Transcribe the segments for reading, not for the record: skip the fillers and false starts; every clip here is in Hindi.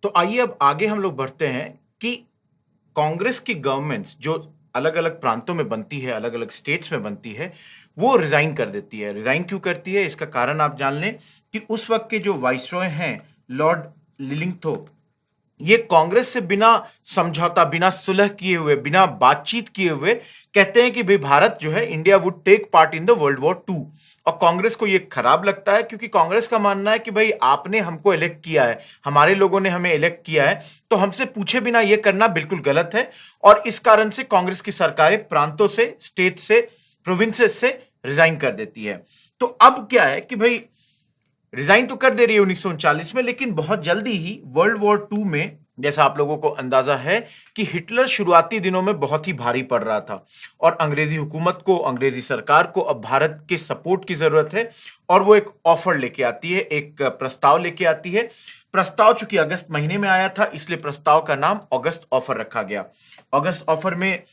तो आइए अब आगे हम लोग बढ़ते हैं कि कांग्रेस की गवर्नमेंट्स जो अलग अलग प्रांतों में बनती है, अलग अलग स्टेट्स में बनती है, वो रिजाइन कर देती है। रिजाइन क्यों करती है इसका कारण आप जान लें कि उस वक्त के जो वाइसरॉय हैं, लॉर्ड लिलिंगथोप, ये कांग्रेस से बिना समझौता, बिना सुलह किए हुए, बिना बातचीत किए हुए कहते हैं कि भाई भारत जो है, India would take part in the world war two. और कांग्रेस को ये खराब लगता है क्योंकि कांग्रेस का मानना है कि भाई आपने हमको इलेक्ट किया है, हमारे लोगों ने हमें इलेक्ट किया है, तो हमसे पूछे बिना ये करना बिल्कुल गलत है। और इस कारण से कांग्रेस की सरकारें प्रांतों से, स्टेट से, प्रोविंसेस से रिजाइन कर देती है। तो अब क्या है कि भाई रिजाइन तो कर दे रही है 1939 में, लेकिन बहुत जल्दी ही वर्ल्ड वॉर टू में, जैसा आप लोगों को अंदाजा है कि हिटलर शुरुआती दिनों में बहुत ही भारी पड़ रहा था और अंग्रेजी हुकूमत को, अंग्रेजी सरकार को अब भारत के सपोर्ट की जरूरत है। और वो एक ऑफर लेके आती है, एक प्रस्ताव लेके आती है। प्रस्ताव चूंकि अगस्त महीने में आया था, इसलिए प्रस्ताव का नाम अगस्त ऑफर रखा गया। अगस्त ऑफर में,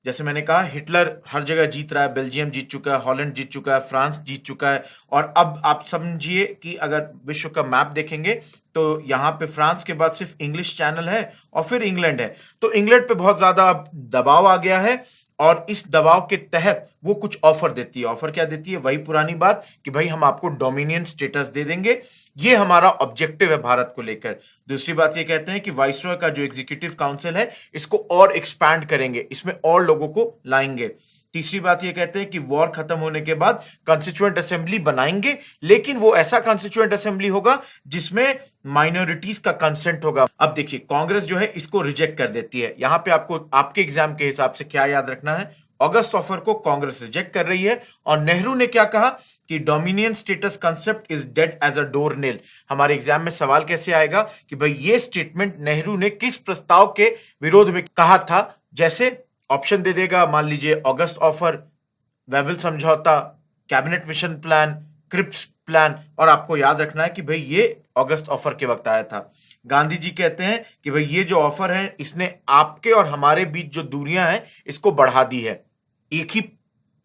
जैसे मैंने कहा, हिटलर हर जगह जीत रहा है। बेल्जियम जीत चुका है, हॉलैंड जीत चुका है, फ्रांस जीत चुका है। और अब आप समझिए कि अगर विश्व का मैप देखेंगे तो यहां पे फ्रांस के बाद सिर्फ इंग्लिश चैनल है और फिर इंग्लैंड है। तो इंग्लैंड पे बहुत ज्यादा अब दबाव आ गया है और इस दबाव के तहत वो कुछ ऑफर देती है। ऑफर क्या देती है? वही पुरानी बात कि भाई हम आपको डोमिनियन स्टेटस दे देंगे, ये हमारा ऑब्जेक्टिव है भारत को लेकर। दूसरी बात ये कहते हैं कि वाइसरॉय का जो एग्जीक्यूटिव काउंसिल है, इसको और एक्सपैंड करेंगे, इसमें और लोगों को लाएंगे। तीसरी बात ये कहते हैं कि वॉर खत्म होने के बाद कॉन्स्टिट्यूएंट असेंबली बनाएंगे, लेकिन वो ऐसा कॉन्स्टिट्यूएंट असेंबली होगा जिसमें माइनॉरिटीज का कंसेंट होगा। अब देखिए, कांग्रेस जो है इसको रिजेक्ट कर देती है। यहां पे आपको आपके एग्जाम के हिसाब से क्या याद रखना है? अगस्त ऑफर को कांग्रेस रिजेक्ट कर रही है और नेहरू ने क्या कहा कि dominion status concept is dead as a doornail. हमारे एग्जाम में सवाल कैसे आएगा कि भाई ये स्टेटमेंट नेहरू ने किस प्रस्ताव के विरोध में कहा था? जैसे ऑप्शन दे देगा, मान लीजिए अगस्त ऑफर, वेवल समझौता, cabinet mission plan, Cripps plan. और आपको याद रखना है कि भाई ये अगस्त ऑफर के वक्त आया था। गांधी जी कहते हैं कि भाई ये जो ऑफर है, इसने आपके और हमारे बीच जो दूरियां हैं, इसको बढ़ा दी है। एक ही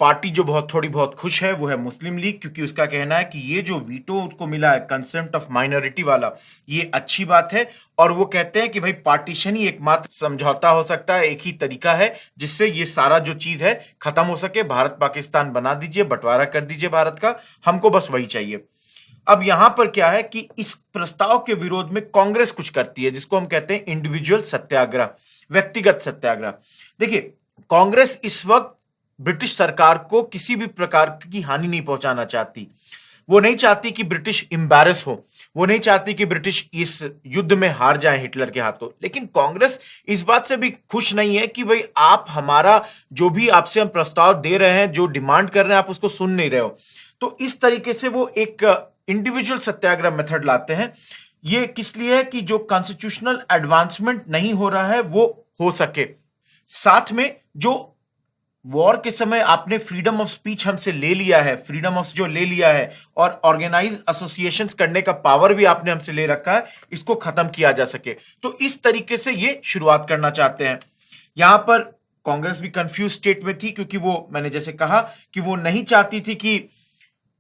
पार्टी जो बहुत थोड़ी बहुत खुश है वो है मुस्लिम लीग, क्योंकि उसका कहना है कि ये जो वीटो उसको मिला है कंसेंट ऑफ माइनॉरिटी वाला, ये अच्छी बात है। और वो कहते हैं कि भाई पार्टीशन ही एकमात्र समझौता हो सकता है, एक ही तरीका है जिससे ये सारा जो चीज है खत्म हो सके। भारत पाकिस्तान बना दीजिए, बंटवारा कर दीजिए भारत का, हमको बस वही चाहिए। अब यहां पर क्या है कि इस प्रस्ताव के विरोध में कांग्रेस कुछ करती है, जिसको हम कहते हैं इंडिविजुअल सत्याग्रह, व्यक्तिगत सत्याग्रह। देखिए, कांग्रेस इस वक्त ब्रिटिश सरकार को किसी भी प्रकार की हानि नहीं पहुंचाना चाहती। वो नहीं चाहती कि ब्रिटिश एम्बैरस हो, वो नहीं चाहती कि ब्रिटिश इस युद्ध में हार जाए हिटलर के हाथों। लेकिन कांग्रेस इस बात से भी खुश नहीं है कि भाई आप हमारा जो भी आपसे हम प्रस्ताव दे रहे हैं, जो डिमांड कर रहे हैं, आप उसको सुन नहीं रहे हो। तो इस तरीके से वो एक इंडिविजुअल सत्याग्रह मेथड लाते हैं। ये किस लिए है कि जो कॉन्स्टिट्यूशनल एडवांसमेंट नहीं हो रहा है वो हो सके। साथ में जो वॉर के समय आपने फ्रीडम ऑफ स्पीच हमसे ले लिया है, फ्रीडम ऑफ जो ले लिया है, और ऑर्गेनाइज एसोसिएशंस करने का पावर भी आपने हमसे ले रखा है, इसको खत्म किया जा सके। तो इस तरीके से ये शुरुआत करना चाहते हैं। यहां पर कांग्रेस भी कंफ्यूज स्टेट में थी, क्योंकि वो, मैंने जैसे कहा कि वो नहीं चाहती थी कि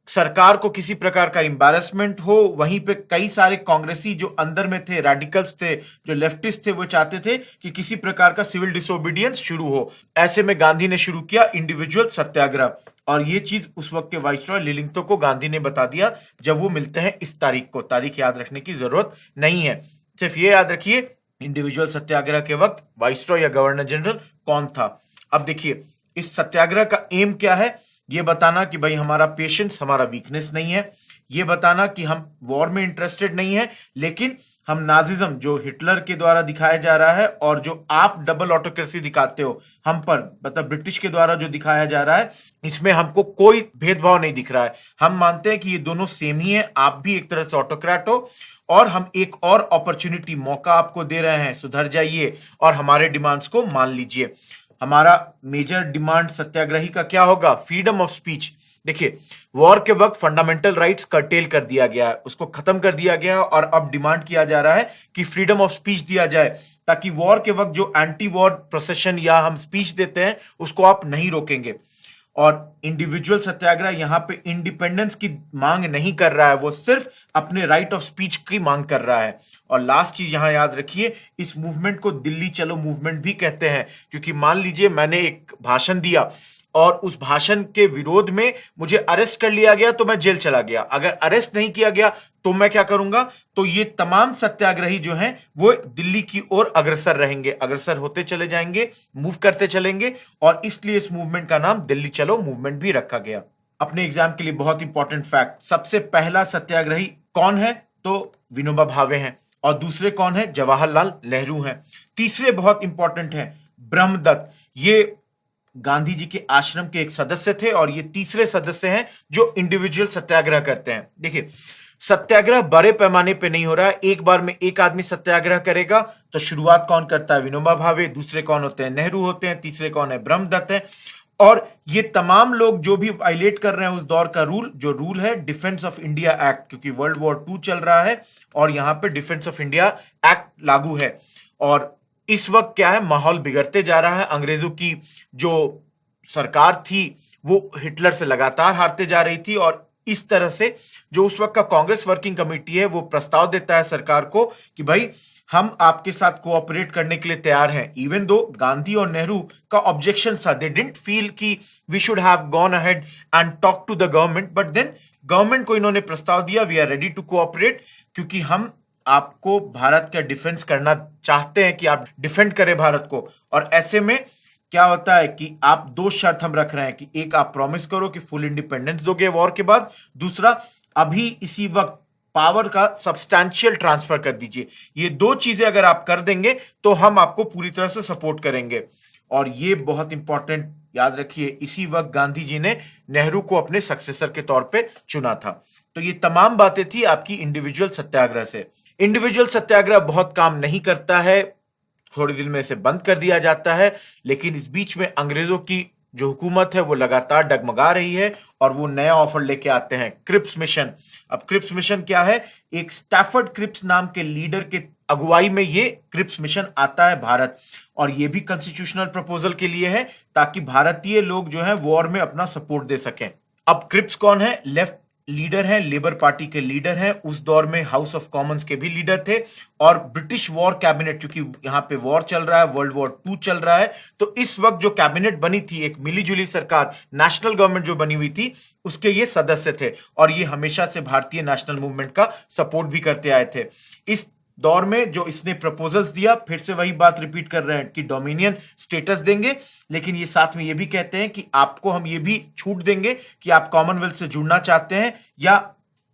सरकार को किसी प्रकार का एम्बैरेसमेंट हो। वहीं पे कई सारे कांग्रेसी जो अंदर में थे, रेडिकल्स थे, जो लेफ्टिस्ट थे, वो चाहते थे कि किसी प्रकार का सिविल डिसोबीडियंस शुरू हो। ऐसे में गांधी ने शुरू किया इंडिविजुअल सत्याग्रह, और ये चीज उस वक्त के वाइसरॉय लिलिंगतो को गांधी ने बता दिया जब वो मिलते हैं इस तारीख को। तारीख याद रखने की जरूरत नहीं है, सिर्फ ये याद रखिए इंडिविजुअल सत्याग्रह के वक्त वाइसरॉय या गवर्नर जनरल कौन था। अब देखिए, इस सत्याग्रह का एम क्या है? ये बताना कि भाई हमारा पेशेंस हमारा वीकनेस नहीं है, ये बताना कि हम वॉर में इंटरेस्टेड नहीं है, लेकिन हम नाजिज्म जो हिटलर के द्वारा दिखाया जा रहा है और जो आप डबल ऑटोक्रेसी दिखाते हो हम पर, मतलब ब्रिटिश के द्वारा जो दिखाया जा रहा है, इसमें हमको कोई भेदभाव नहीं दिख रहा है। हम मानते हैं कि ये दोनों सेम ही है, आप भी एक तरह से ऑटोक्रेट हो और हम एक और अपॉर्चुनिटी, मौका आपको दे रहे हैं, सुधर जाइए और हमारे डिमांड्स को मान लीजिए। हमारा मेजर डिमांड सत्याग्रही का क्या होगा? Freedom of speech. देखिए, वॉर के वक्त फंडामेंटल राइट्स कर्टेल कर दिया गया है, उसको खत्म कर दिया गया है, और अब डिमांड किया जा रहा है कि फ्रीडम ऑफ स्पीच दिया जाए, ताकि वॉर के वक्त जो एंटी वॉर प्रोसेशन या हम स्पीच देते हैं उसको आप नहीं रोकेंगे। और इंडिविजुअल सत्याग्रह यहां पे इंडिपेंडेंस की मांग नहीं कर रहा है, वो सिर्फ अपने राइट ऑफ स्पीच की मांग कर रहा है। और लास्ट चीज यहां याद रखिए, इस मूवमेंट को दिल्ली चलो मूवमेंट भी कहते हैं, क्योंकि मान लीजिए मैंने एक भाषण दिया और उस भाषण के विरोध में मुझे अरेस्ट कर लिया गया तो मैं जेल चला गया, अगर अरेस्ट नहीं किया गया तो मैं क्या करूंगा, तो ये तमाम सत्याग्रही जो हैं वो दिल्ली की ओर अग्रसर रहेंगे, अग्रसर होते चले जाएंगे, मूव करते चलेंगे, और इसलिए इस मूवमेंट का नाम दिल्ली चलो मूवमेंट भी रखा गया। अपने एग्जाम के लिए बहुत इंपॉर्टेंट फैक्ट, सबसे पहला सत्याग्रही कौन है, तो विनोबा भावे हैं, और दूसरे कौन है, जवाहरलाल नेहरू हैं। तीसरे बहुत इंपॉर्टेंट हैं, ब्रह्मदत्त, ये गांधी जी के आश्रम के एक सदस्य थे, और ये तीसरे सदस्य हैं जो इंडिविजुअल सत्याग्रह करते हैं। देखिए, सत्याग्रह बड़े पैमाने पे नहीं हो रहा है, एक बार में एक आदमी सत्याग्रह करेगा, तो शुरुआत कौन करता है, विनोबा भावे, दूसरे कौन होते हैं, नेहरू होते हैं, तीसरे कौन है, ब्रह्मदत्त है। और ये तमाम लोग जो भी वायलेट कर रहे हैं उस दौर का रूल, जो रूल है डिफेंस ऑफ इंडिया एक्ट, क्योंकि वर्ल्ड वॉर 2 चल रहा है और यहां पे डिफेंस ऑफ इंडिया एक्ट लागू है। और इस वक्त क्या है, माहौल बिगड़ते जा रहा है, अंग्रेजों की जो सरकार थी वो हिटलर से लगातार हारते जा रही थी, और इस तरह से जो उस वक्त का कांग्रेस वर्किंग कमेटी है वो प्रस्ताव देता है सरकार को कि भाई हम आपके साथ कोऑपरेट करने के लिए तैयार हैं। इवन दो गांधी और नेहरू का ऑब्जेक्शन था, दे डिडंट फील कि we should have gone ahead and talk to the government, but then government को इन्होंने प्रस्ताव दिया, we are ready to cooperate, क्योंकि हम आपको भारत का डिफेंस करना चाहते हैं कि आप डिफेंड करें भारत को। और ऐसे में क्या होता है कि आप 2 शर्त हम रख रहे हैं, कि एक आप प्रॉमिस करो कि फुल इंडिपेंडेंस दोगे वॉर के बाद, दूसरा अभी इसी वक्त पावर का सब्सटैंशियल ट्रांसफर कर दीजिए। ये 2 चीजें अगर आप कर देंगे तो हम आपको पूरी तरह से सपोर्ट करेंगे। और ये बहुत इंपॉर्टेंट याद रखिए, इसी वक्त गांधी जी ने नेहरू को अपने सक्सेसर के तौर पे चुना था। तो ये तमाम बातें थी आपकी इंडिविजुअल सत्याग्रह से। इंडिविजुअल सत्याग्रह बहुत काम नहीं करता है, थोड़े दिन में इसे बंद कर दिया जाता है, लेकिन इस बीच में अंग्रेजों की जो हुकूमत है वो लगातार डगमगा रही है और वो नया ऑफर लेके आते हैं, क्रिप्स मिशन। अब क्रिप्स मिशन क्या है, एक स्टैफर्ड क्रिप्स नाम के लीडर के अगुवाई में ये क्रिप्स मिशन आता है भारत, और ये भी कॉन्स्टिट्यूशनल प्रपोजल के लिए है ताकि भारतीय लोग जो है वॉर में अपना सपोर्ट दे सकें। अब क्रिप्स कौन है, लेफ्ट लीडर हैं, लेबर पार्टी के लीडर हैं, उस दौर में हाउस ऑफ कॉमन्स के भी लीडर थे, और ब्रिटिश वॉर कैबिनेट, क्योंकि यहां पे वॉर चल रहा है, वर्ल्ड वॉर 2 चल रहा है, तो इस वक्त जो कैबिनेट बनी थी, एक मिलीजुली सरकार, नेशनल गवर्नमेंट जो बनी हुई थी, उसके ये सदस्य थे, और ये हमेशा से भारतीय नेशनल मूवमेंट का सपोर्ट भी करते आए थे। इस दौर में जो इसने प्रपोजल्स दिया, फिर से वही बात रिपीट कर रहे हैं कि डोमिनियन स्टेटस देंगे, लेकिन ये साथ में ये भी कहते हैं कि आपको हम ये भी छूट देंगे कि आप कॉमनवेल्थ से जुड़ना चाहते हैं या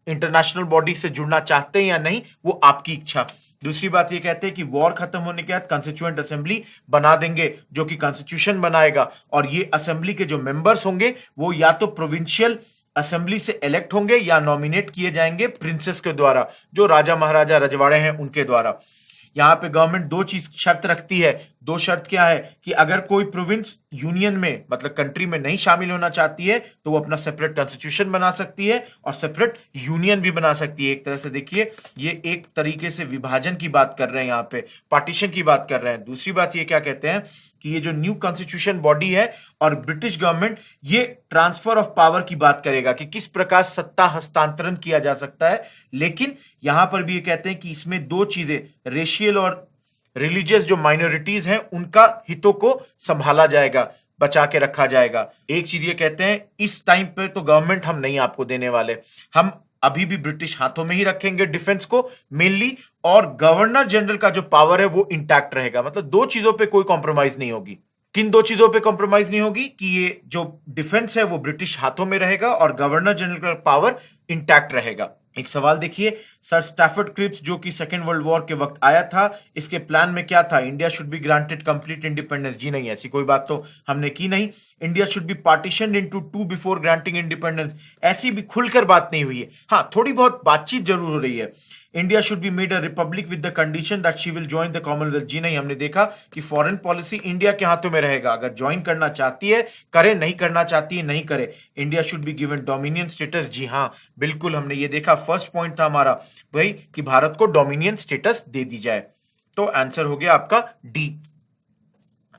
इंटरनेशनल बॉडी से जुड़ना चाहते हैं या नहीं, वो आपकी इच्छा। दूसरी बात ये कहते हैं कि वॉर खत्म होने के बाद कॉन्स्टिट्यूएंट असेंबली बना देंगे जो कि कॉन्स्टिट्यूशन बनाएगा, और ये असेंबली के जो मेंबर्स होंगे वो या तो प्रोविंशियल असेंबली से इलेक्ट होंगे या नॉमिनेट किए जाएंगे प्रिंसेस के द्वारा, जो राजा महाराजा रजवाड़े हैं उनके द्वारा। यहां पे गवर्नमेंट 2 चीज शर्त रखती है। 2 शर्त क्या है कि अगर कोई प्रोविंस यूनियन में मतलब कंट्री में नहीं शामिल होना चाहती है तो वो अपना सेपरेट कॉन्स्टिट्यूशन बना सकती है और सेपरेट यूनियन भी बना सकती है। एक तरह से देखिए, ये एक तरीके से विभाजन की बात कर रहे हैं, यहाँ पे पार्टीशन की बात कर रहे हैं। दूसरी बात ये क्या कहते हैं कि ये जो न्यू कॉन्स्टिट्यूशन बॉडी है और ब्रिटिश गवर्नमेंट, ये ट्रांसफर ऑफ पावर की बात करेगा कि किस प्रकार सत्ता हस्तांतरण किया जा सकता है। लेकिन यहां पर भी ये कहते हैं कि इसमें 2 चीजें, रेशियल और रिलीजियस जो माइनॉरिटीज हैं उनका हितों को संभाला जाएगा, बचा के रखा जाएगा। एक चीज ये कहते हैं, इस टाइम पे तो गवर्नमेंट हम नहीं आपको देने वाले, हम अभी भी ब्रिटिश हाथों में ही रखेंगे डिफेंस को मेनली, और गवर्नर जनरल का जो पावर है वो इंटैक्ट रहेगा। मतलब 2 चीजों पे कोई कॉम्प्रोमाइज नहीं होगी। किन 2 चीजों पे कॉम्प्रोमाइज नहीं होगी कि ये जो डिफेंस है वो ब्रिटिश हाथों में रहेगा और गवर्नर जनरल का पावर इंटैक्ट रहेगा। एक सवाल देखिए, सर स्टैफर्ड क्रिप्स जो कि सेकेंड वर्ल्ड वॉर के वक्त आया था, इसके प्लान में क्या था, India should be granted complete independence. जी नहीं, ऐसी कोई बात तो हमने की नहीं। India should be partitioned into 2 before granting independence, ऐसी भी खुलकर बात नहीं हुई है। हाँ, थोड़ी बहुत बातचीत जरूर हो रही है। India should be made a republic with the condition that she will join the commonwealth. जी नहीं, हमने देखा कि फॉरेन पॉलिसी इंडिया के हाथों में रहेगा, अगर ज्वाइन करना चाहती है करे, नहीं करना चाहती है नहीं करे। India should be given dominion status. जी हाँ, बिल्कुल, हमने ये देखा, फर्स्ट पॉइंट था हमारा भाई कि भारत को डोमिनियन स्टेटस दे दी जाए। तो आंसर हो गया आपका डी।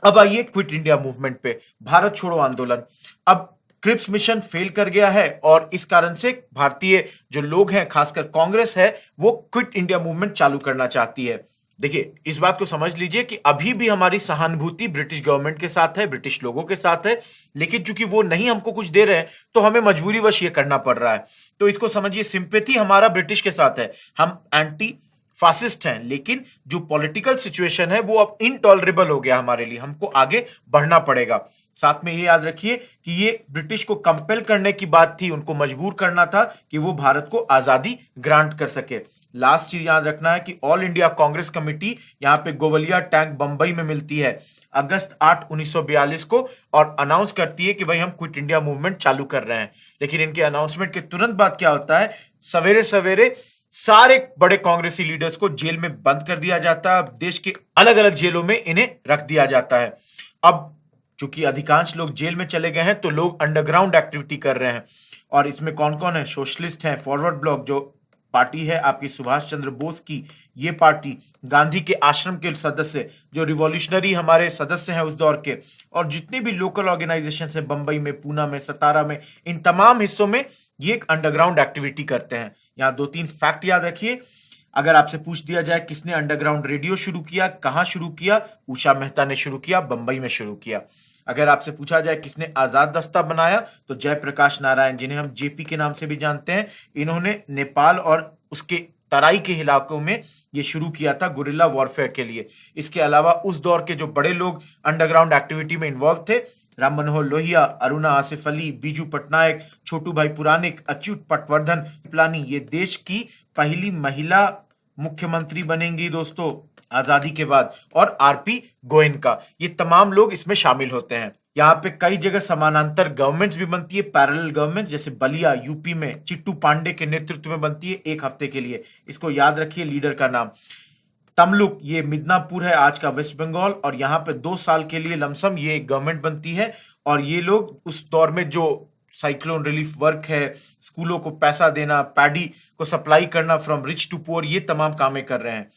अब आइए क्विट इंडिया मूवमेंट पे, भारत छोड़ो आंदोलन। अब क्रिप्स मिशन फेल कर गया है और इस कारण से भारतीय जो लोग हैं, खासकर कांग्रेस है, वो क्विट इंडिया मूवमेंट चालू करना चाहती है। देखिए, इस बात को समझ लीजिए कि अभी भी हमारी सहानुभूति ब्रिटिश गवर्नमेंट के साथ है, ब्रिटिश लोगों के साथ है, लेकिन चूंकि वो नहीं हमको कुछ दे रहे हैं तो हमें मजबूरीवश ये करना पड़ रहा है। तो इसको समझिए, सिंपैथी हमारा ब्रिटिश के साथ है, हम एंटी फासिस्ट हैं, लेकिन जो पॉलिटिकल सिचुएशन है वो अब इनटॉलरेबल हो गया हमारे लिए, हमको आगे बढ़ना पड़ेगा। साथ में ये याद रखिए कि ये ब्रिटिश को कंपेल करने की बात थी, उनको मजबूर करना था कि वो भारत को आजादी ग्रांट कर सके। लास्ट चीज याद रखना है कि ऑल इंडिया कांग्रेस कमेटी यहाँ पे गोवलिया टैंक बंबई में मिलती है अगस्त 8 1942 को और अनाउंस करती है कि भाई हम क्विट इंडिया मूवमेंट चालू कर रहे हैं। लेकिन इनके अनाउंसमेंट के तुरंत बाद क्या होता है, सवेरे सवेरे सारे बड़े कांग्रेसी लीडर्स को जेल में बंद कर दिया जाता है। देश के अलग अलग जेलों में इन्हें रख दिया जाता है। अब चूंकि अधिकांश लोग जेल में चले गए हैं तो लोग अंडरग्राउंड एक्टिविटी कर रहे हैं, और इसमें कौन कौन है, सोशलिस्ट हैं, फॉरवर्ड ब्लॉक जो पार्टी है आपकी सुभाष चंद्र बोस की, ये पार्टी, गांधी के आश्रम के सदस्य जो रिवॉल्यूशनरी हमारे सदस्य हैं उस दौर के, और जितने भी लोकल ऑर्गेनाइजेशन है बंबई में, पूना में, सतारा में, इन तमाम हिस्सों में ये एक अंडरग्राउंड एक्टिविटी करते हैं। यहाँ 2-3 फैक्ट याद रखिए। अगर आपसे पूछ दिया जाए किसने अंडरग्राउंड रेडियो शुरू किया, कहां शुरू किया, उषा मेहता ने शुरू किया, बंबई में शुरू किया। अगर आपसे पूछा जाए किसने आजाद दस्ता बनाया, तो जयप्रकाश नारायण, जिन्हें हम जेपी के नाम से भी जानते हैं, इन्होंने नेपाल और उसके तराई के इलाकों में ये शुरू किया था गुरिल्ला वॉरफेयर के लिए। इसके अलावा उस दौर के जो बड़े लोग अंडरग्राउंड एक्टिविटी में इन्वॉल्व थे, राम मनोहर लोहिया, अरुणा आसिफ अली, बीजू पटनायक, छोटू भाई पुरानिक, अच्युत पटवर्धन पिपलानी, ये देश की पहली महिला मुख्यमंत्री बनेंगी दोस्तों आजादी के बाद, और आरपी गोयनका, ये तमाम लोग इसमें शामिल होते हैं। यहाँ पे कई जगह समानांतर गवर्नमेंट्स भी बनती है, पैरेलल गवर्नमेंट्स, जैसे बलिया यूपी में चिट्टू पांडे के नेतृत्व में बनती है 1 हफ्ते के लिए। इसको याद रखिए, लीडर का नाम तमलुक, ये मिदनापुर है आज का वेस्ट बंगाल, और यहाँ पे 2 साल के लिए लमसम ये गवर्नमेंट बनती है। और ये लोग उस दौर में जो साइक्लोन रिलीफ वर्क है, स्कूलों को पैसा देना, पैडी को सप्लाई करना फ्रॉम रिच टू पुअर, ये तमाम कामें कर रहे हैं।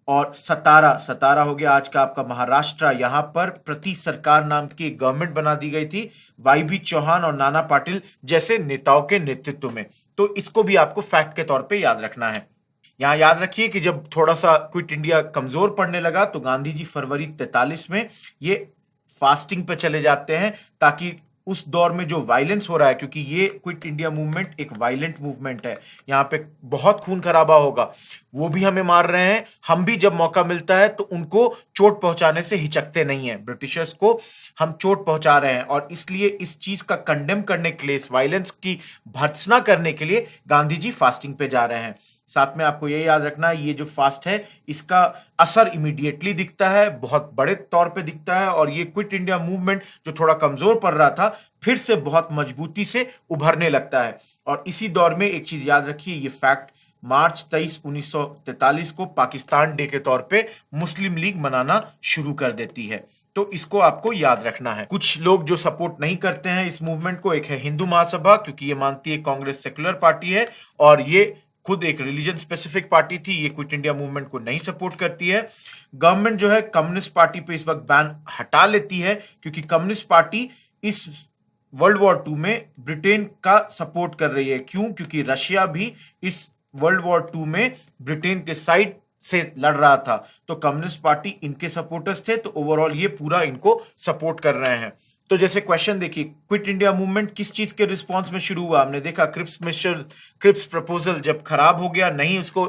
और सतारा हो गया आज का आपका महाराष्ट्र, यहाँ पर प्रति सरकार नाम की गवर्नमेंट बना दी गई थी वाईबी चौहान और नाना पाटिल जैसे नेताओं के नेतृत्व में। तो इसको भी आपको फैक्ट के तौर पे याद रखना है। यहाँ याद रखिए कि जब थोड़ा सा क्विट इंडिया कमजोर पड़ने लगा तो गांधी जी फरवरी 43 में ये फास्टिंग पे चले जाते हैं, ताकि उस दौर में जो वायलेंस हो रहा है, क्योंकि ये क्विट इंडिया मूवमेंट एक वायलेंट मूवमेंट है, यहाँ पे बहुत खून खराबा होगा, वो भी हमें मार रहे हैं, हम भी जब मौका मिलता है तो उनको चोट पहुंचाने से हिचकते नहीं है, ब्रिटिशर्स को हम चोट पहुंचा रहे हैं। और इसलिए इस चीज का कंडेम करने के लिए, इस वायलेंस की भर्त्सना करने के लिए गांधी जी फास्टिंग पे जा रहे हैं। साथ में आपको ये याद रखना है, ये जो फास्ट है इसका असर इमीडिएटली दिखता है, बहुत बड़े तौर पे दिखता है, और ये क्विट इंडिया मूवमेंट जो थोड़ा कमजोर पड़ रहा था फिर से बहुत मजबूती से उभरने लगता है। और इसी दौर में एक चीज याद रखिए, ये फैक्ट, मार्च 23 1943 को पाकिस्तान डे के तौर पे मुस्लिम लीग मनाना शुरू कर देती है। तो इसको आपको याद रखना है। कुछ लोग जो सपोर्ट नहीं करते हैं इस मूवमेंट को, एक है हिंदू महासभा, क्योंकि ये मानती है कांग्रेस सेक्युलर पार्टी है, और ये खुद एक रिलीजन स्पेसिफिक पार्टी थी, ये क्विट इंडिया मूवमेंट को नहीं सपोर्ट करती है। गवर्नमेंट जो है कम्युनिस्ट पार्टी पे इस वक्त बैन हटा लेती है, क्योंकि कम्युनिस्ट पार्टी इस वर्ल्ड वॉर 2 में ब्रिटेन का सपोर्ट कर रही है। क्यों? क्योंकि रशिया भी इस वर्ल्ड वॉर 2 में ब्रिटेन के साइड से लड़ रहा था, तो कम्युनिस्ट पार्टी इनके सपोर्टर्स थे, तो ओवरऑल ये पूरा इनको सपोर्ट कर रहे हैं। तो जैसे क्वेश्चन देखिए, क्विट इंडिया मूवमेंट किस चीज के रिस्पांस में शुरू हुआ? हमने देखा क्रिप्स प्रपोजल जब खराब हो गया, नहीं उसको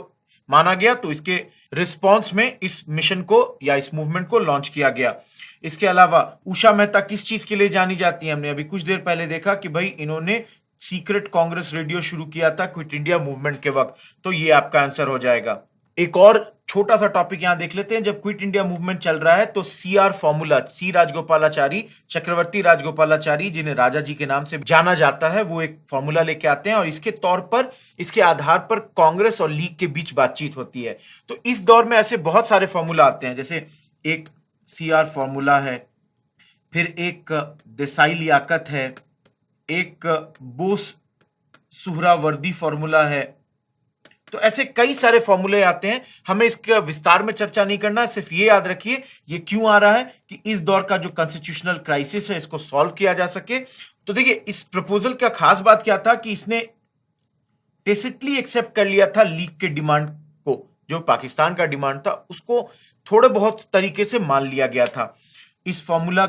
माना गया, तो इसके रिस्पांस में इस मिशन को या इस मूवमेंट को लॉन्च किया गया। इसके अलावा उषा मेहता किस चीज के लिए जानी जाती है? हमने अभी कुछ देर पहले देखा कि भाई इन्होंने सीक्रेट कांग्रेस रेडियो शुरू किया था क्विट इंडिया मूवमेंट के वक्त, तो ये आपका आंसर हो जाएगा। एक और छोटा सा टॉपिक यहां देख लेते हैं। जब क्विट इंडिया मूवमेंट चल रहा है तो सीआर फॉर्मूला, सी राजगोपालाचारी, चक्रवर्ती राजगोपालाचारी, जिन्हें राजा जी के नाम से जाना जाता है, वो एक फॉर्मूला लेके आते हैं, और इसके तौर पर, इसके आधार पर कांग्रेस और लीग के बीच बातचीत होती है। तो इस दौर में ऐसे बहुत सारे फॉर्मूला आते हैं, जैसे एक सीआर फॉर्मूला है, फिर एक देसाई लियाकत है, एक बोस सुहरावर्दी फॉर्मूला है, तो ऐसे कई सारे फॉर्मूले आते हैं, हमें इसका विस्तार में चर्चा नहीं करना है, सिर्फ ये याद रखिए ये क्यों आ रहा है कि इस दौर का जो कॉन्स्टिट्यूशनल क्राइसिस है इसको सॉल्व किया जा सके। तो देखिए इस प्रपोजल का खास बात क्या था कि इसने टेसिटली एक्सेप्ट कर लिया था लीग के डिमांड को, जो पाकिस्तान का डिमांड था उसको थोड़े बहुत तरीके से मान लिया गया था। इस फॉर्मूला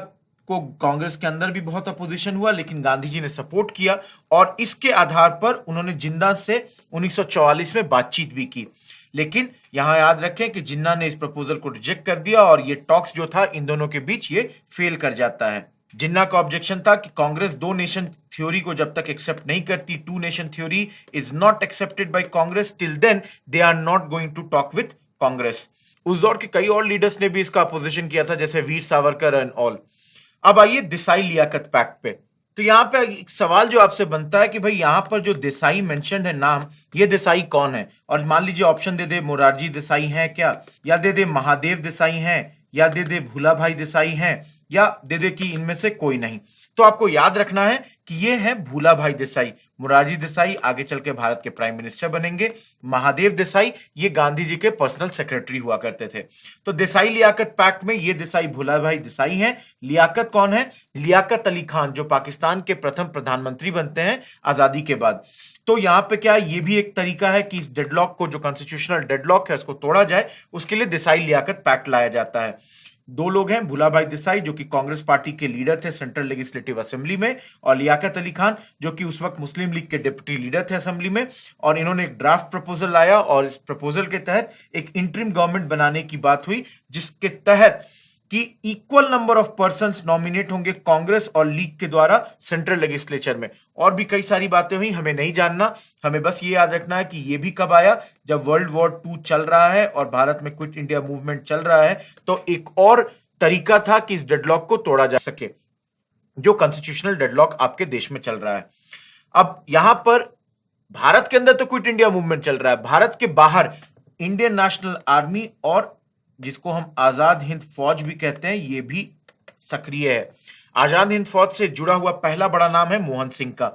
को कांग्रेस के अंदर भी बहुत अपोजिशन हुआ, लेकिन गांधी जी ने सपोर्ट किया और इसके आधार पर उन्होंने जिन्ना से 1944 में बातचीत भी की। लेकिन यहां याद रखें कि जिन्ना ने इस प्रपोजल को रिजेक्ट कर दिया और ये टॉक्स जो था इन दोनों के बीच ये फेल कर जाता है। जिन्ना का ऑब्जेक्शन था कि कांग्रेस दो नेशन थ्योरी को जब तक एक्सेप्ट नहीं करती, two nation theory is not accepted by Congress, till then they are not going to talk with Congress. उस दौर के कई और लीडर्स ने भी इसका अपोजिशन किया था, जैसे वीर सावरकर एंड ऑल। अब आइए देसाई लियाकत पैक्ट पे। तो यहां पे एक सवाल जो आपसे बनता है कि भाई यहां पर जो देसाई मेंशन्ड है नाम, ये देसाई कौन है? और मान लीजिए ऑप्शन दे दे मोरारजी देसाई हैं क्या, या दे दे महादेव देसाई हैं, या दे दे भूला भाई देसाई हैं, या दे दे कि इनमें से कोई नहीं। तो आपको याद रखना है कि ये है भूला भाई देसाई। मोरारजी देसाई आगे चल के भारत के प्राइम मिनिस्टर बनेंगे। महादेव देसाई ये गांधी जी के पर्सनल सेक्रेटरी हुआ करते थे। तो देसाई लियाकत पैक्ट में ये देसाई भूला भाई देसाई हैं। लियाकत कौन है? लियाकत अली खान, जो पाकिस्तान के प्रथम प्रधानमंत्री बनते हैं आजादी के बाद। तो यहां पे क्या है, ये भी एक तरीका है कि इस डेडलॉक को, जो कॉन्स्टिट्यूशनल डेडलॉक है, उसको तोड़ा जाए। उसके लिए देसाई लियाकत पैक्ट लाया जाता है। दो लोग हैं, भूला भाई देसाई जो कि कांग्रेस पार्टी के लीडर थे सेंट्रल लेजिस्लेटिव असेंबली में, और लियाकत अली खान जो कि उस वक्त मुस्लिम लीग के डिप्टी लीडर थे असेंबली में। और इन्होंने एक ड्राफ्ट प्रपोजल लाया और इस प्रपोजल के तहत एक इंटरिम गवर्नमेंट बनाने की बात हुई, जिसके तहत कि equal number of persons nominate होंगे कांग्रेस और लीग के द्वारा सेंट्रल लेजिस्लेचर में। और भी कई सारी बातें हुई, हमें नहीं जानना, हमें बस ये याद रखना है कि ये भी कब आया, जब वर्ल्ड वॉर 2 चल रहा है और भारत में क्विट इंडिया मूवमेंट चल रहा है। तो एक और तरीका था कि इस डेडलॉक को तोड़ा जा सके, जो कॉन्स्टिट्यूशनल डेडलॉक आपके देश में चल रहा है। अब यहां पर भारत के अंदर तो क्विट इंडिया मूवमेंट चल रहा है, भारत के बाहर इंडियन नेशनल आर्मी और जिसको हम आजाद हिंद फौज भी कहते हैं, ये भी सक्रिय है। आजाद हिंद फौज से जुड़ा हुआ पहला बड़ा नाम है मोहन सिंह का।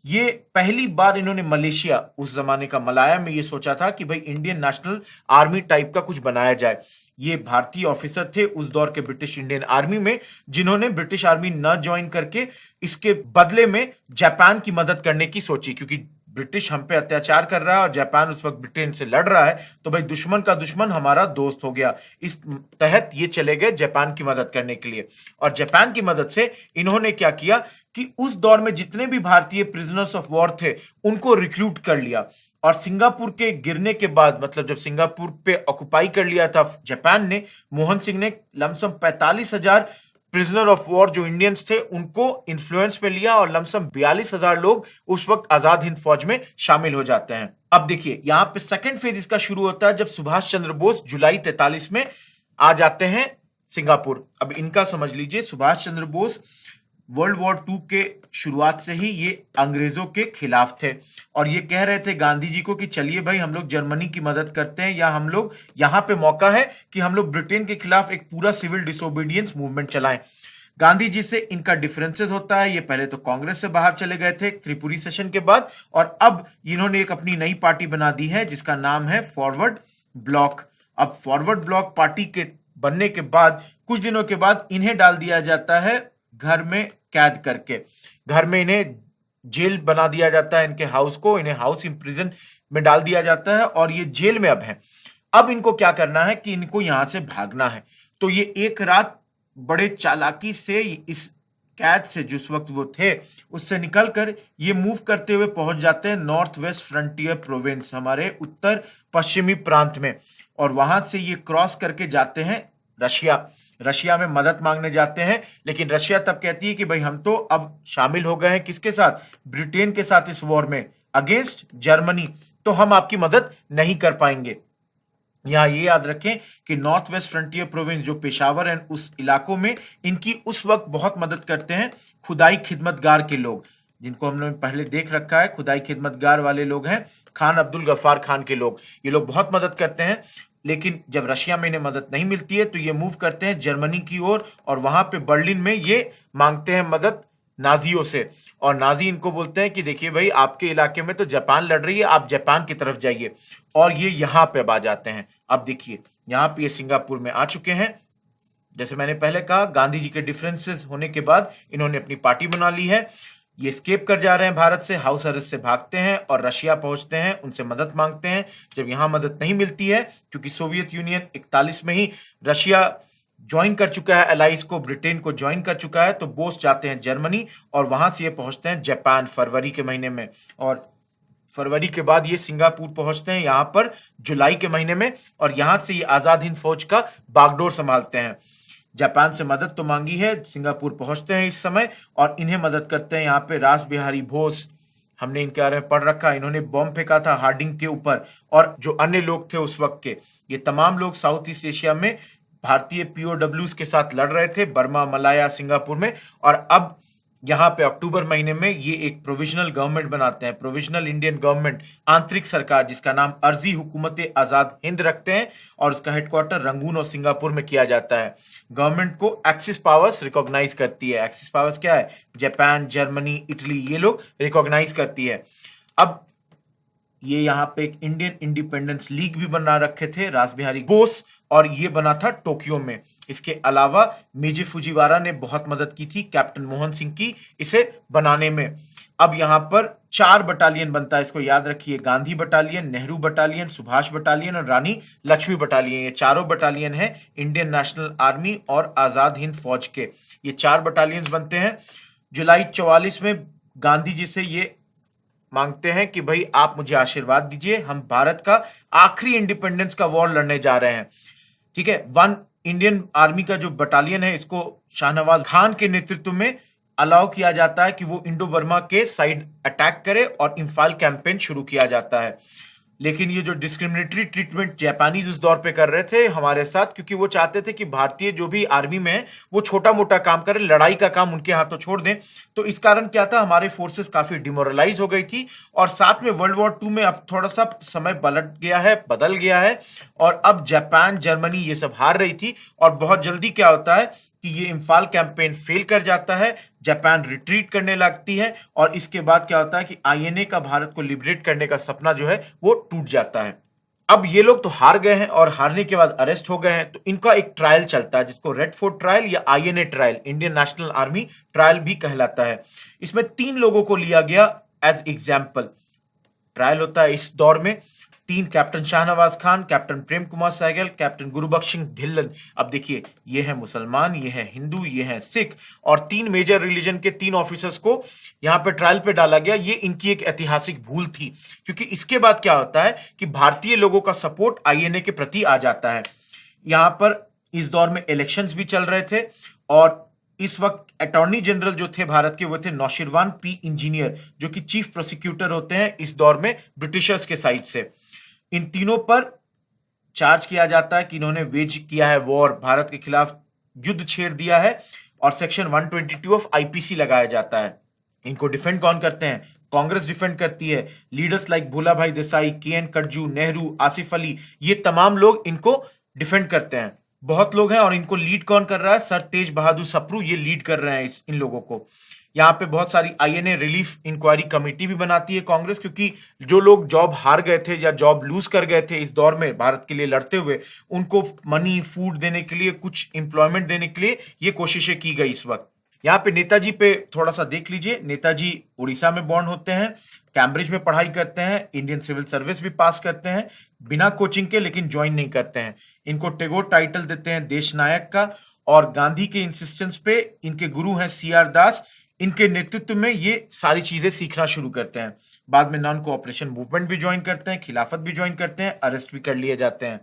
ये पहली बार इन्होंने मलेशिया, उस जमाने का मलाया में, ये सोचा था कि भाई इंडियन नेशनल आर्मी टाइप का कुछ बनाया जाए। ये भारतीय ऑफिसर थे उस दौर के ब्रिटिश इंडियन आर्मी में, जिन्होंने ब्रिटिश आर्मी न ज्वाइन करके इसके बदले में जापान की मदद करने की सोची, क्योंकि ब्रिटिश हम पे अत्याचार कर रहा है और जापान उस वक्त ब्रिटेन से लड़ रहा है, तो भाई दुश्मन का दुश्मन हमारा दोस्त हो गया। इस तहत ये चले गए जापान की मदद करने के लिए। और जापान की मदद से इन्होंने क्या किया कि उस दौर में जितने भी भारतीय प्रिजनर्स ऑफ वॉर थे उनको रिक्रूट कर लिया। और सिंगापुर के गिरने के बाद, मतलब जब सिंगापुर पे ऑक्युपाई कर लिया था जापान ने, मोहन सिंह ने लमसम 45,000 प्रिजनर ऑफ वॉर जो इंडियंस थे उनको इन्फ्लुएंस में लिया और लमसम 42,000 लोग उस वक्त आजाद हिंद फौज में शामिल हो जाते हैं। अब देखिए यहां पे सेकंड फेज इसका शुरू होता है जब सुभाष चंद्र बोस जुलाई 43 में आ जाते हैं सिंगापुर। अब इनका समझ लीजिए, सुभाष चंद्र बोस वर्ल्ड वॉर 2 के शुरुआत से ही ये अंग्रेजों के खिलाफ थे और ये कह रहे थे गांधी जी को कि चलिए भाई हम लोग जर्मनी की मदद करते हैं, या हम लोग यहाँ पे मौका है कि हम लोग ब्रिटेन के खिलाफ एक पूरा सिविल डिसोबीडियंस मूवमेंट चलाएं। गांधी जी से इनका डिफरेंसेस होता है, ये पहले तो कांग्रेस से बाहर चले गए थे त्रिपुरी सेशन के बाद, और अब इन्होंने एक अपनी नई पार्टी बना दी है जिसका नाम है फॉरवर्ड ब्लॉक। अब फॉरवर्ड ब्लॉक पार्टी के बनने के बाद कुछ दिनों के बाद इन्हें डाल दिया जाता है घर में कैद करके, घर में इन्हें जेल बना दिया जाता है, इनके हाउस को, इन्हें हाउस इम्प्रिजन में डाल दिया जाता है और ये जेल में अब हैं। अब इनको क्या करना है कि इनको यहां से भागना है। तो ये एक रात बड़े चालाकी से इस कैद से, जिस वक्त वो थे उससे निकलकर ये मूव करते हुए पहुंच जाते हैं नॉर्थ वेस्ट फ्रंटियर प्रोविंस, हमारे उत्तर पश्चिमी प्रांत में, और वहां से ये क्रॉस करके जाते हैं रशिया में मदद मांगने जाते हैं। लेकिन रशिया तब कहती है कि भाई हम तो अब शामिल हो गए हैं किसके साथ, ब्रिटेन के साथ इस वॉर में अगेंस्ट जर्मनी, तो हम आपकी मदद नहीं कर पाएंगे। यहां ये याद रखें कि नॉर्थ वेस्ट फ्रंटियर प्रोविंस जो पेशावर एंड उस इलाकों में इनकी उस वक्त बहुत मदद करते हैं खुदाई खिदमतगार के लोग, जिनको हमने पहले देख रखा है। खुदाई खिदमतगार वाले लोग हैं खान अब्दुल गफ्फार खान के लोग, ये लोग बहुत मदद करते हैं। लेकिन जब रशिया में इन्हें मदद नहीं मिलती है तो ये मूव करते हैं जर्मनी की ओर और वहां पे बर्लिन में ये मांगते हैं मदद नाजियों से, और नाजी इनको बोलते हैं कि देखिए भाई आपके इलाके में तो जापान लड़ रही है, आप जापान की तरफ जाइए, और ये यहाँ पे अब आ जाते हैं। अब देखिए यहाँ पे ये सिंगापुर में आ चुके हैं। जैसे मैंने पहले कहा, गांधी जी के डिफरेंसेस होने के बाद इन्होंने अपनी पार्टी बना ली है। ये स्केप कर जा रहे हैं भारत से, हाउस अरेस्ट से भागते हैं और रशिया पहुंचते हैं, उनसे मदद मांगते हैं। जब यहां मदद नहीं मिलती है, क्योंकि सोवियत यूनियन 41 में ही रशिया ज्वाइन कर चुका है अलाइज को, ब्रिटेन को ज्वाइन कर चुका है, तो बोस जाते हैं जर्मनी और वहां से ये पहुंचते हैं जापान फरवरी के महीने में, और फरवरी के बाद ये सिंगापुर पहुंचते हैं यहाँ पर जुलाई के महीने में, और यहां से ये आजाद हिंद फौज का बागडोर संभालते हैं। जापान से मदद तो मांगी है, सिंगापुर पहुंचते हैं इस समय, और इन्हें मदद करते हैं यहाँ पे रास बिहारी बोस। हमने इनके बारे में पढ़ रखा, इन्होंने बॉम्ब फेंका था हार्डिंग के ऊपर, और जो अन्य लोग थे उस वक्त के, ये तमाम लोग साउथ ईस्ट एशिया में भारतीय पीओडब्ल्यूज के साथ लड़ रहे थे, बर्मा, मलाया, सिंगापुर में। और अब यहाँ पे अक्टूबर महीने में ये एक प्रोविजनल गवर्नमेंट बनाते हैं, प्रोविजनल इंडियन गवर्नमेंट, आंतरिक सरकार, जिसका नाम अर्जी हुकूमत आजाद हिंद रखते हैं, और उसका हेडक्वार्टर रंगून और सिंगापुर में किया जाता है। गवर्नमेंट को एक्सिस पावर्स रिकॉग्नाइज करती है। एक्सिस पावर्स क्या है? जापान, जर्मनी, इटली, ये लोग रिकॉग्नाइज करती है। अब ये यहाँ पे एक इंडियन इंडिपेंडेंस लीग भी बना रखे थे रास बिहारी बोस, और ये बना था टोक्यो में। इसके अलावा मेजे फुजीवारा ने बहुत मदद की थी कैप्टन मोहन सिंह की इसे बनाने में। अब यहाँ पर 4 बटालियन बनता है, इसको याद रखिए, Gandhi battalion, Nehru battalion, Subhash battalion और रानी लक्ष्मी बटालियन। ये चारों बटालियन है इंडियन नेशनल आर्मी और आजाद हिंद फौज के, ये 4 बटालियन बनते हैं। जुलाई 44 में गांधी जी से ये मांगते हैं कि भाई आप मुझे आशीर्वाद दीजिए, हम भारत का आखिरी इंडिपेंडेंस का वॉर लड़ने जा रहे हैं। ठीक है, 1 इंडियन आर्मी का जो बटालियन है, इसको शाहनवाज खान के नेतृत्व में अलाउ किया जाता है कि वो इंडो बर्मा के साइड अटैक करे, और इम्फाल कैंपेन शुरू किया जाता है। लेकिन ये जो डिस्क्रिमिनेटरी ट्रीटमेंट जापानीज उस दौर पे कर रहे थे हमारे साथ, क्योंकि वो चाहते थे कि भारतीय जो भी आर्मी में है वो छोटा मोटा काम करे, लड़ाई का काम उनके हाथों छोड़ दें। तो इस कारण क्या था, हमारे फोर्सेस काफी डिमोरलाइज हो गई थी, और साथ में वर्ल्ड वॉर 2 में अब थोड़ा सा समय बदल गया है, और अब जापान, जर्मनी ये सब हार रही थी, और बहुत जल्दी क्या होता है कि ये इम्फाल कैंपेन फेल कर जाता है, जापान रिट्रीट करने लगती है, और इसके बाद क्या होता है कि आईएनए का भारत को लिबरेट करने का सपना जो है वो टूट जाता है। अब ये लोग तो हार गए हैं, और हारने के बाद अरेस्ट हो गए हैं, तो इनका एक ट्रायल चलता है जिसको रेड फोर्ट ट्रायल या INA trial, Indian national army trial भी कहलाता है। इसमें 3 लोगों को लिया गया एज एग्जाम्पल। ट्रायल होता है इस दौर में 3, captain Shahnawaz Khan, captain Prem Kumar Sehgal, captain Gurbaksh Singh Dhillon. अब देखिए, ये है मुसलमान, ये है हिंदू, ये है सिख, और 3 मेजर रिलीजन के 3 ऑफिसर्स को यहाँ पे ट्रायल पे डाला गया। ये इनकी एक ऐतिहासिक भूल थी, क्योंकि इसके बाद क्या होता है कि भारतीय लोगों का सपोर्ट आईएनए के प्रति आ जाता है। यहाँ पर इस दौर में इलेक्शंस भी चल रहे थे, और इस वक्त अटॉर्नी जनरल जो थे भारत के, वो थे नौशिरवान पी इंजीनियर, जो कि चीफ प्रोसिक्यूटर होते हैं इस दौर में ब्रिटिशर्स के साइड से। इन तीनों पर चार्ज किया जाता है कि इन्होंने वेज किया है वॉर, भारत के खिलाफ युद्ध छेड़ दिया है, और सेक्शन 122 ऑफ आईपीसी लगाया जाता है। इनको डिफेंड कौन करते हैं? कांग्रेस डिफेंड करती है। लीडर्स लाइक भूला भाई देसाई, के.एन. कटजू, नेहरू, आसिफ अली, ये तमाम लोग इनको डिफेंड करते हैं। बहुत लोग हैं, और इनको लीड कौन कर रहा है? सर तेज बहादुर सप्रू, ये लीड कर रहे हैं इन लोगों को। यहाँ पे बहुत सारी आईएनए रिलीफ इंक्वायरी कमेटी भी बनाती है कांग्रेस, क्योंकि जो लोग जॉब हार गए थे या जॉब लूज कर गए थे इस दौर में भारत के लिए लड़ते हुए, उनको मनी, फूड देने के लिए, कुछ एम्प्लॉयमेंट देने के लिए ये कोशिशें की गई इस वक्त। यहाँ पे नेताजी पे थोड़ा सा देख लीजिए। नेताजी उड़ीसा में बॉर्न होते हैं, कैम्ब्रिज में पढ़ाई करते हैं, इंडियन सिविल सर्विस भी पास करते हैं बिना कोचिंग के, लेकिन ज्वाइन नहीं करते हैं। इनको टैगोर टाइटल देते हैं देश नायक का, और गांधी के इंसिस्टेंस पे इनके गुरु हैं सीआर दास, इनके नेतृत्व में ये सारी चीजें सीखना शुरू करते हैं। बाद में नॉन कोऑपरेशन मूवमेंट भी ज्वाइन करते हैं, खिलाफत भी ज्वाइन करते हैं, अरेस्ट भी कर लिए जाते हैं।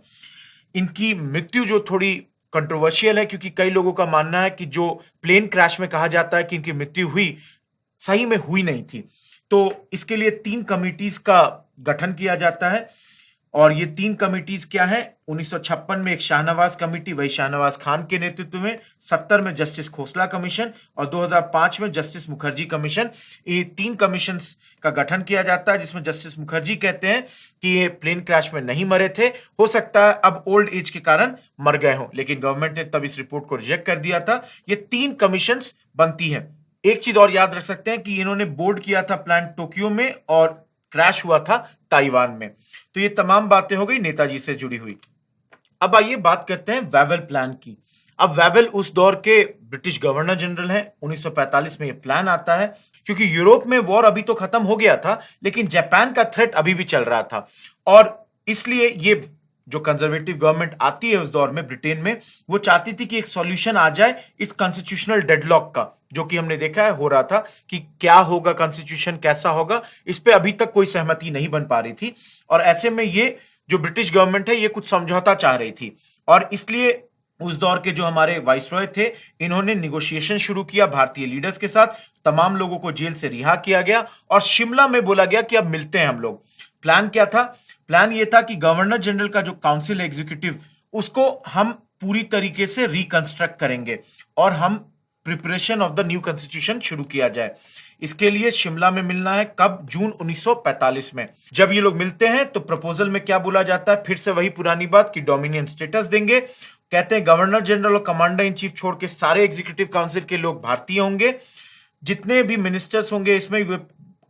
इनकी मृत्यु जो थोड़ी कंट्रोवर्शियल है, क्योंकि कई लोगों का मानना है कि जो प्लेन क्रैश में कहा जाता है कि इनकी मृत्यु हुई, सही में हुई नहीं थी। तो इसके लिए 3 कमिटीज का गठन किया जाता है, और ये 3 कमिटीज क्या है? 1956 में एक शाहनवाज कमेटी, वही शाहनवाज खान के नेतृत्व में, 70 में जस्टिस खोसला कमीशन, और 2005 में जस्टिस मुखर्जी कमीशन। ये 3 कमीशन का गठन किया जाता है, जिसमें जस्टिस मुखर्जी कहते हैं कि ये प्लेन क्रैश में नहीं मरे थे, हो सकता है अब ओल्ड एज के कारण मर गए हों, लेकिन गवर्नमेंट ने तब इस रिपोर्ट को रिजेक्ट कर दिया था। ये 3 कमीशन बनती हैं। एक चीज और याद रख सकते हैं कि इन्होंने बोर्ड किया था प्लान टोक्यो में और क्रैश हुआ था ताइवान में। तो ये तमाम बातें हो गई नेताजी से जुड़ी हुई। अब आइए बात करते हैं वेवल प्लान की। अब वेवल उस दौर के ब्रिटिश गवर्नर जनरल हैं। 1945 में ये प्लान आता है, क्योंकि यूरोप में वॉर अभी तो खत्म हो गया था, लेकिन जापान का थ्रेट अभी भी चल रहा था, और इसलिए ये जो कंजर्वेटिव गवर्नमेंट आती है उस दौर में ब्रिटेन में, वो चाहती थी कि एक सॉल्यूशन आ जाए इस कॉन्स्टिट्यूशनल डेडलॉक का, जो कि हमने देखा है हो रहा था कि क्या होगा, कॉन्स्टिट्यूशन कैसा होगा, इस पे अभी तक कोई सहमति नहीं बन पा रही थी। और ऐसे में ये जो ब्रिटिश गवर्नमेंट है ये कुछ समझौता चाह रही थी, और इसलिए उस दौर के जो हमारे वाइसरॉय थे, इन्होंने निगोशिएशन शुरू किया भारतीय लीडर्स के साथ। तमाम लोगों को जेल से रिहा किया गया और शिमला में बोला गया कि अब मिलते हैं हम लोग। प्लान क्या था? प्लान ये था कि गवर्नर जनरल का जो काउंसिल एग्जीक्यूटिव, उसको हम पूरी तरीके से रिकंस्ट्रक्ट करेंगे और हम preparation of the new constitution शुरू किया जाए। इसके लिए शिमला में मिलना है। कब? जून 1945 में। जब ये लोग मिलते हैं तो प्रपोजल में क्या बोला जाता है? फिर से वही पुरानी बात कि डोमिनियन स्टेटस देंगे। कहते हैं गवर्नर जनरल और कमांडर इन चीफ छोड़ के सारे एग्जीक्यूटिव काउंसिल के लोग भारतीय होंगे। जितने भी मिनिस्टर्स होंगे इसमें वे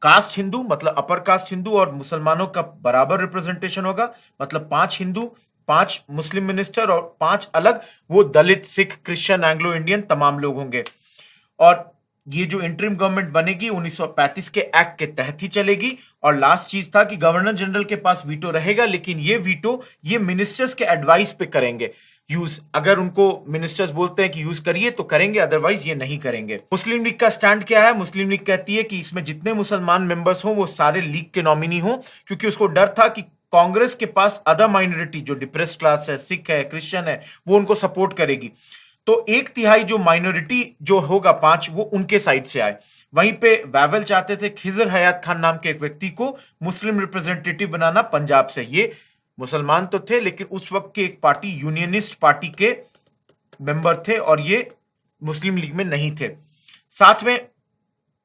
कास्ट हिंदू, मतलब अपर कास्ट हिंदू, और मुसलमानों का बराबर रिप्रेजेंटेशन होगा, मतलब 5 हिंदू, 5 मुस्लिम मिनिस्टर और 5 अलग वो दलित, सिख, क्रिश्चियन, एंग्लो इंडियन तमाम लोग होंगे। और ये जो इंटरिम गवर्नमेंट बनेगी 1935 के एक्ट के तहत ही चलेगी। और लास्ट चीज था कि गवर्नर जनरल के पास वीटो रहेगा, लेकिन ये वीटो ये मिनिस्टर्स के एडवाइस पे करेंगे यूज। अगर उनको मिनिस्टर्स बोलते हैं कि यूज करिए तो करेंगे, अदरवाइज ये नहीं करेंगे। मुस्लिम लीग का स्टैंड क्या है? मुस्लिम लीग कहती है कि इसमें जितने मुसलमान मेंबर्स हों वो सारे लीग के नॉमिनी हों, क्योंकि उसको डर था कि कांग्रेस के पास अदर माइनॉरिटी जो डिप्रेस्ड क्लास है, सिख है, क्रिश्चियन है, वो उनको सपोर्ट करेगी। तो 1/3 जो माइनॉरिटी जो होगा 5, वो उनके साइड से आए। वहीं पे वेवल चाहते थे खिजर हयात खान नाम के एक व्यक्ति को मुस्लिम रिप्रेजेंटेटिव बनाना पंजाब से। ये मुसलमान तो थे, लेकिन उस वक्त की एक पार्टी यूनियनिस्ट पार्टी के मेंबर थे और ये मुस्लिम लीग में नहीं थे। साथ में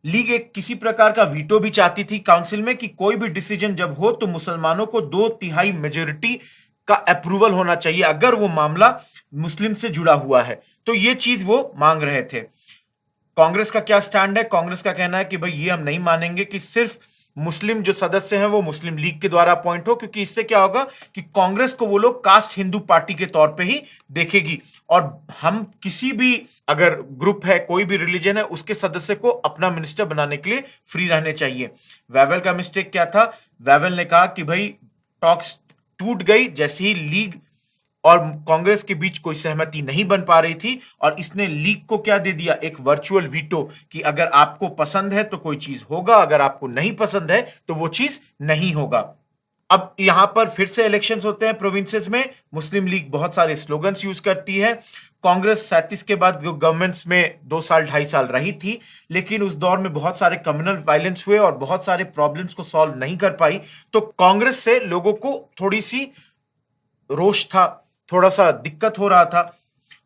लीग एक किसी प्रकार का वीटो भी चाहती थी काउंसिल में कि कोई भी डिसीजन जब हो तो मुसलमानों को 2/3 मेजोरिटी का अप्रूवल होना चाहिए अगर वो मामला मुस्लिम से जुड़ा हुआ है। तो ये चीज वो मांग रहे थे। कांग्रेस का क्या स्टैंड है? कांग्रेस का कहना है कि भाई ये हम नहीं मानेंगे कि सिर्फ मुस्लिम जो सदस्य हैं वो मुस्लिम लीग के द्वारा अपॉइंट हो, क्योंकि इससे क्या होगा कि कांग्रेस को वो लोग कास्ट हिंदू पार्टी के तौर पे ही देखेगी, और हम किसी भी अगर ग्रुप है, कोई भी रिलीजन है, उसके सदस्य को अपना मिनिस्टर बनाने के लिए फ्री रहने चाहिए। वेवल का मिस्टेक क्या था? वेवल ने कहा कि भाई टॉक्स टूट गई जैसे ही लीग और कांग्रेस के बीच कोई सहमति नहीं बन पा रही थी, और इसने लीग को क्या दे दिया? एक वर्चुअल वीटो कि अगर आपको पसंद है तो कोई चीज होगा, अगर आपको नहीं पसंद है तो वो चीज नहीं होगा। अब यहां पर फिर से इलेक्शंस होते हैं प्रोविंसेस में। मुस्लिम लीग बहुत सारे स्लोगन्स यूज करती है। कांग्रेस 37 के बाद गवर्नमेंट्स में 2 साल 2.5 साल रही थी, लेकिन उस दौर में बहुत सारे कम्युनल वायलेंस हुए और बहुत सारे प्रॉब्लम्स को सॉल्व नहीं कर पाई। तो कांग्रेस से लोगों को थोड़ी सी रोष था, थोड़ा सा दिक्कत हो रहा था,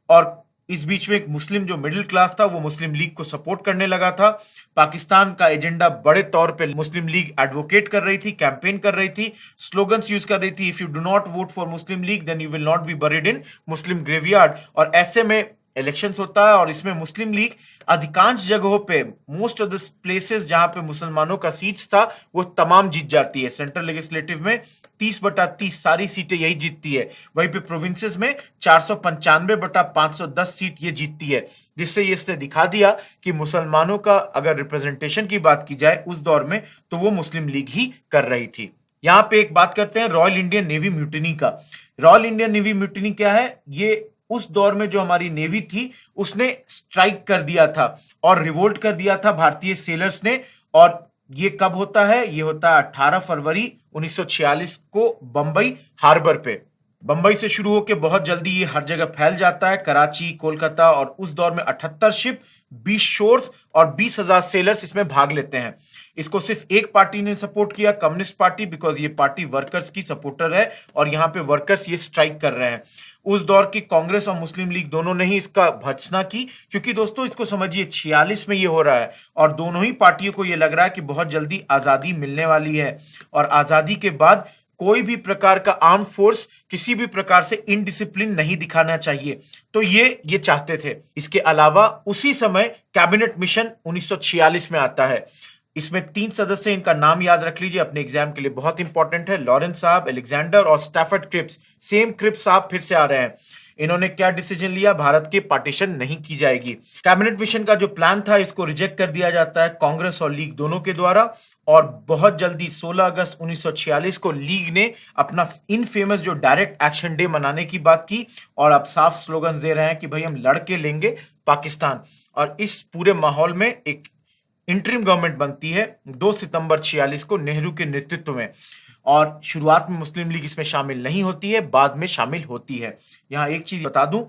और इस बीच में एक मुस्लिम जो मिडिल क्लास था वो मुस्लिम लीग को सपोर्ट करने लगा था। पाकिस्तान का एजेंडा बड़े तौर पे मुस्लिम लीग एडवोकेट कर रही थी, कैंपेन कर रही थी, स्लोगन्स यूज कर रही थी, if you do not vote for Muslim League then you will not be buried in Muslim graveyard. और ऐसे में इलेक्शंस होता है और इसमें मुस्लिम लीग अधिकांश जगहों पे, मोस्ट ऑफ द प्लेसेस जहां पे मुसलमानों का सीट्स था वो तमाम जीत जाती है। सेंट्रल लेजिस्लेटिव में 30/30 सारी सीटें यही जीतती है। वहीं पे प्रोविंसेस में 495/510 सीट ये जीतती है, जिससे ये इसने दिखा दिया कि मुसलमानों का अगर रिप्रेजेंटेशन की बात की जाए उस दौर में तो वो मुस्लिम लीग ही कर रही थी। यहां पे एक बात करते हैं रॉयल इंडियन नेवी म्यूटिनी का। रॉयल इंडियन नेवी म्यूटिनी क्या है? ये उस दौर में जो हमारी नेवी थी उसने स्ट्राइक कर दिया था और रिवोल्ट कर दिया था भारतीय सेलर्स ने। और ये कब होता है? ये होता है 18 फरवरी 1946 को बंबई हार्बर पे। बंबई से शुरू होकर बहुत जल्दी ये हर जगह फैल जाता है, कराची, कोलकाता, और उस दौर में 78 शिप, 20 शोर्स और 20,000 सेलर्स इसमें भाग लेते हैं। इसको सिर्फ एक पार्टी ने सपोर्ट किया, कम्युनिस्ट पार्टी, बिकॉज ये पार्टी वर्कर्स की सपोर्टर है और यहाँ पे वर्कर्स ये स्ट्राइक कर रहे हैं। उस दौर की कांग्रेस और मुस्लिम लीग दोनों ने ही इसका भर्त्सना की, क्योंकि दोस्तों इसको समझिए 46 में ये हो रहा है और दोनों ही पार्टियों को ये लग रहा है कि बहुत जल्दी आजादी मिलने वाली है, और आजादी के बाद कोई भी प्रकार का आर्म फोर्स किसी भी प्रकार से इनडिसिप्लिन नहीं दिखाना चाहिए। तो ये चाहते थे। इसके अलावा उसी समय कैबिनेट मिशन 1946 में आता है। इसमें 3 सदस्य, इनका नाम याद रख लीजिए अपने एग्जाम के लिए, बहुत इंपॉर्टेंट है। लॉरेंस साहब, अलेक्जेंडर और स्टैफर्ड क्रिप्स। सेम क्रिप्स साहब फिर से आ रहे हैं। इन्होंने क्या डिसीजन लिया? भारत की पार्टीशन नहीं की जाएगी। कैबिनेट मिशन का जो प्लान था इसको रिजेक्ट कर दिया जाता है कांग्रेस और लीग दोनों के द्वारा। और बहुत जल्दी 16 अगस्त 1946 को लीग ने अपना इनफेमस जो डायरेक्ट एक्शन डे मनाने की बात की और अब साफ स्लोगन दे रहे हैं कि भाई हम लड़के लेंगे पाकिस्तान। और इस पूरे माहौल में एक इंटरिम गवर्नमेंट बनती है 2 सितंबर 46 को नेहरू के नेतृत्व में। और शुरुआत में मुस्लिम लीग इसमें शामिल नहीं होती है, बाद में शामिल होती है। यहां एक चीज बता दूं,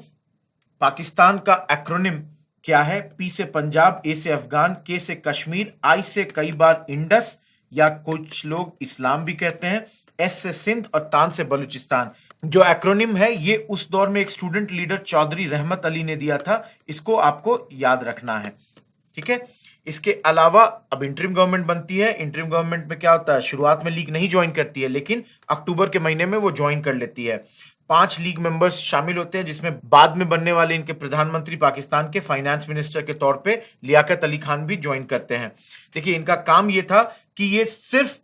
पाकिस्तान का एक्रोनिम क्या है? पी से पंजाब, ए से अफगान, के से कश्मीर, आई से कई बार इंडस या कुछ लोग इस्लाम भी कहते हैं, एस से सिंध और तान से बलूचिस्तान। जो एक्रोनिम है ये उस दौर में एक स्टूडेंट लीडर चौधरी रहमत अली ने दिया था। इसको आपको याद रखना है, ठीक है। इसके अलावा अब इंटरिम गवर्नमेंट बनती है। इंटरिम गवर्नमेंट में क्या होता है? शुरुआत में लीग नहीं ज्वाइन करती है, लेकिन अक्टूबर के महीने में वो ज्वाइन कर लेती है। 5 लीग मेंबर्स शामिल होते हैं, जिसमें बाद में बनने वाले इनके प्रधानमंत्री पाकिस्तान के फाइनेंस मिनिस्टर के तौर पे लियाकत अली खान भी ज्वाइन करते हैं। देखिए, इनका काम ये था कि ये सिर्फ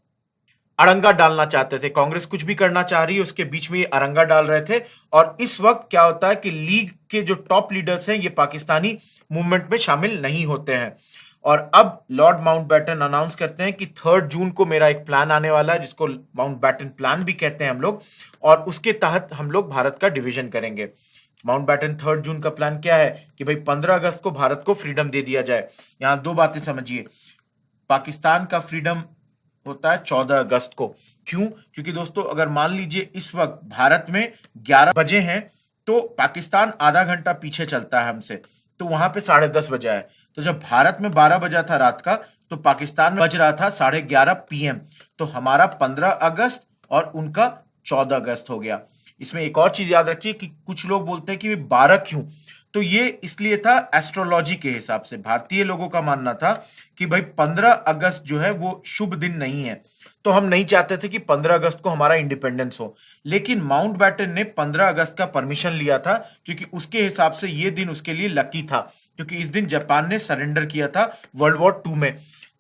अड़ंगा डालना चाहते थे। कांग्रेस कुछ भी करना चाह रही है, उसके बीच में ये अड़ंगा डाल रहे थे। और इस वक्त क्या होता है कि लीग के जो टॉप लीडर्स हैं ये पाकिस्तानी मूवमेंट में शामिल नहीं होते हैं। और अब लॉर्ड माउंटबेटन अनाउंस करते हैं कि 3 जून को मेरा एक प्लान आने वाला है, जिसको माउंटबेटन प्लान भी कहते हैं हम लोग, और उसके तहत हम लोग भारत का डिवीजन करेंगे। माउंटबेटन 3 जून का प्लान क्या है कि भाई 15 अगस्त को भारत को फ्रीडम दे दिया जाए। यहां 2 बातें समझिए। पाकिस्तान का फ्रीडम होता है 14 अगस्त को। क्यों? क्योंकि दोस्तों अगर मान लीजिए इस वक्त भारत में 11 बजे हैं, तो पाकिस्तान आधा घंटा पीछे चलता है हमसे, तो वहां पे 10:30 बजा है। तो जब भारत में 12 बजा था रात का, तो पाकिस्तान में बज रहा था 11:30 PM। तो हमारा 15 अगस्त और उनका 14 अगस्त हो गया। इसमें एक और चीज याद रखिए कि कुछ लोग बोलते हैं कि 12 क्यों? तो ये इसलिए था एस्ट्रोलॉजी के हिसाब से। भारतीय लोगों का मानना था कि भाई 15 अगस्त जो है वो शुभ दिन नहीं है, तो हम नहीं चाहते थे कि 15 अगस्त को हमारा इंडिपेंडेंस हो। लेकिन माउंटबेटन ने 15 अगस्त का परमिशन लिया था, क्योंकि उसके हिसाब से ये दिन उसके लिए लकी था, क्योंकि इस दिन जापान ने सरेंडर किया था वर्ल्ड वॉर 2 में।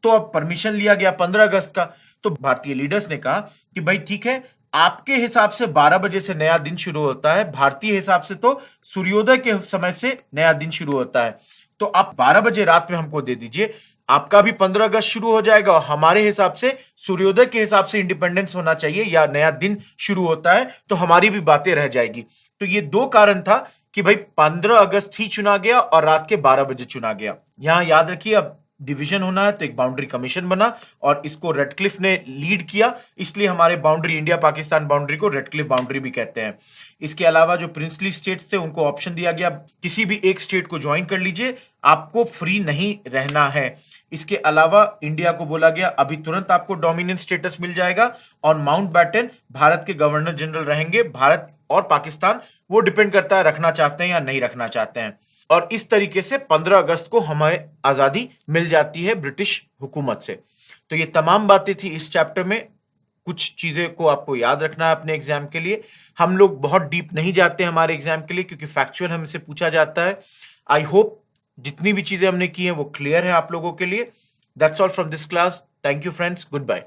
तो अब परमिशन लिया गया 15 अगस्त का। तो भारतीय लीडर्स ने कहा कि भाई ठीक है, आपके हिसाब से 12 बजे से नया दिन शुरू होता है, भारतीय हिसाब से तो सूर्योदय के समय से नया दिन शुरू होता है। तो आप 12 बजे रात में हमको दे दीजिए, आपका भी 15 अगस्त शुरू हो जाएगा और हमारे हिसाब से सूर्योदय के हिसाब से इंडिपेंडेंस होना चाहिए या नया दिन शुरू होता है, तो हमारी भी बातें रह जाएगी। तो ये 2 कारण था कि भाई 15 अगस्त ही चुना गया और रात के 12 बजे चुना गया। यहां याद रखिए, अब डिवीजन होना है तो एक बाउंड्री कमीशन बना और इसको रेडक्लिफ ने लीड किया, इसलिए हमारे बाउंड्री, इंडिया पाकिस्तान बाउंड्री को रेडक्लिफ बाउंड्री भी कहते हैं। इसके अलावा जो प्रिंसली स्टेट्स थे उनको ऑप्शन दिया गया, किसी भी एक स्टेट को ज्वाइन कर लीजिए, आपको फ्री नहीं रहना है। इसके अलावा इंडिया को बोला गया अभी तुरंत आपको डोमिनियन स्टेटस मिल जाएगा और माउंटबेटन भारत के गवर्नर जनरल रहेंगे। भारत और पाकिस्तान वो डिपेंड करता है रखना चाहते हैं या नहीं रखना चाहते हैं। और इस तरीके से 15 अगस्त को हमें आजादी मिल जाती है ब्रिटिश हुकूमत से। तो ये तमाम बातें थी इस चैप्टर में। कुछ चीजें को आपको याद रखना है अपने एग्जाम के लिए। हम लोग बहुत डीप नहीं जाते हमारे एग्जाम के लिए, क्योंकि फैक्चुअल हमसे पूछा जाता है। आई होप जितनी भी चीजें हमने की हैं वो क्लियर है आप लोगों के लिए। That's all from this class. Thank you friends, good bye.